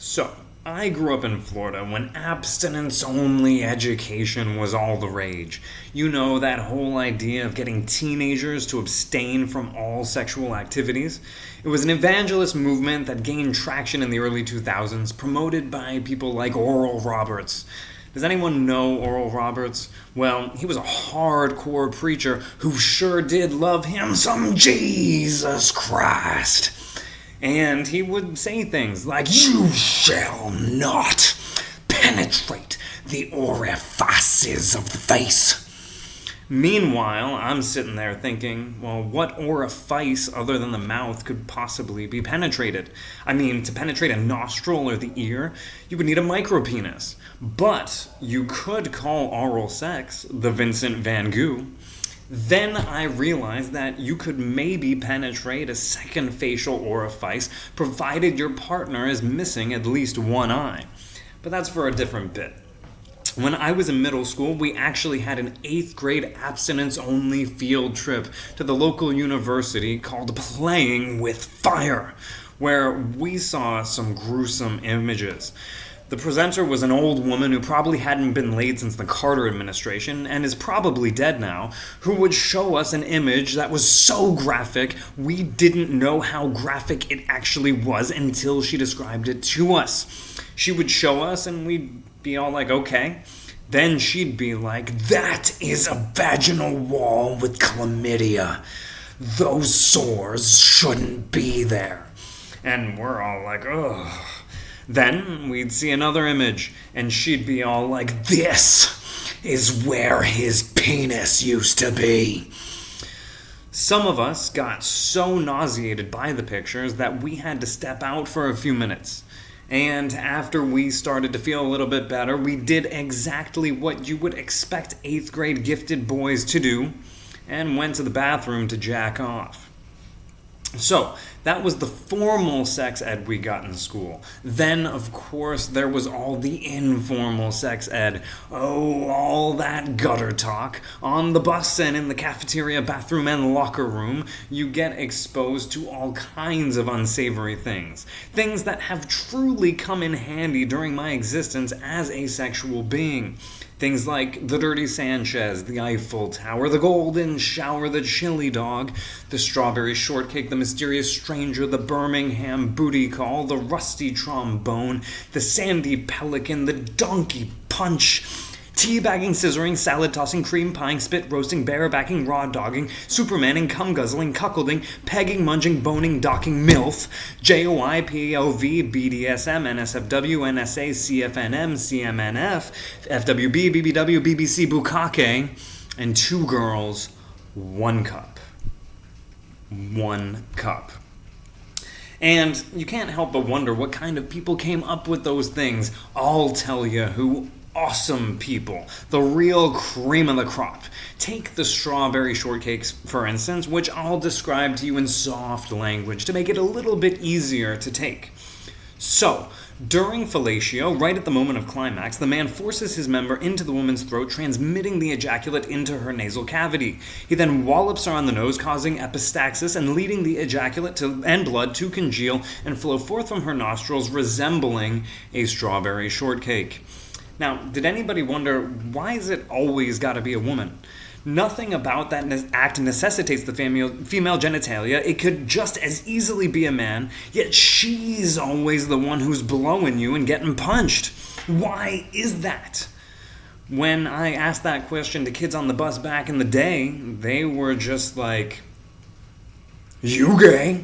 So, I grew up in Florida when abstinence-only education was all the rage. You know, that whole idea of getting teenagers to abstain from all sexual activities? It was an evangelist movement that gained traction in the early 2000s, promoted by people like Oral Roberts. Does anyone know Oral Roberts? Well, he was a hardcore preacher who sure did love him some Jesus Christ. And he would say things like, "You shall not penetrate the orifices of the face." Meanwhile, I'm sitting there thinking, well, what orifice other than the mouth could possibly be penetrated? I mean, to penetrate a nostril or the ear, you would need a micropenis. But you could call oral sex the Vincent Van Gogh. Then I realized that you could maybe penetrate a second facial orifice provided your partner is missing at least one eye. But that's for a different bit. When I was in middle school, we actually had an 8th grade abstinence-only field trip to the local university called Playing with Fire, where we saw some gruesome images. The presenter was an old woman who probably hadn't been laid since the Carter administration and is probably dead now, who would show us an image that was so graphic we didn't know how graphic it actually was until she described it to us. She would show us and we'd be all like, okay. Then she'd be like, "That is a vaginal wall with chlamydia. Those sores shouldn't be there." And we're all like, ugh. Then we'd see another image, and she'd be all like, "This is where his penis used to be." Some of us got so nauseated by the pictures that we had to step out for a few minutes. And after we started to feel a little bit better, we did exactly what you would expect 8th grade gifted boys to do, and went to the bathroom to jack off. So, that was the formal sex ed we got in school. Then, of course, there was all the informal sex ed. Oh, all that gutter talk. On the bus and in the cafeteria, bathroom, and locker room, you get exposed to all kinds of unsavory things. Things that have truly come in handy during my existence as a sexual being. Things like the Dirty Sanchez, the Eiffel Tower, the Golden Shower, the Chili Dog, the Strawberry Shortcake, the Mysterious Stranger, the Birmingham Booty Call, the Rusty Trombone, the Sandy Pelican, the Donkey Punch, teabagging, scissoring, salad tossing, cream pieing, spit roasting, barebacking, raw dogging, supermaning, cum guzzling, cuckolding, pegging, munging, boning, docking, MILF, JOI, POV, BDSM, NSFW, NSA, CFNM, CMNF, FWB, BBW, BBC, Bukake, and 2 girls, 1 cup. 1 cup. And you can't help but wonder what kind of people came up with those things. I'll tell you who. Awesome people, the real cream of the crop. Take the Strawberry Shortcakes, for instance, which I'll describe to you in soft language to make it a little bit easier to take. So, during fellatio, right at the moment of climax, the man forces his member into the woman's throat, transmitting the ejaculate into her nasal cavity. He then wallops her on the nose, causing epistaxis and leading the ejaculate and blood to congeal and flow forth from her nostrils, resembling a strawberry shortcake. Now, did anybody wonder, why is it always got to be a woman? Nothing about that act necessitates the female genitalia. It could just as easily be a man, yet she's always the one who's blowing you and getting punched. Why is that? When I asked that question to kids on the bus back in the day, they were just like, "You gay?"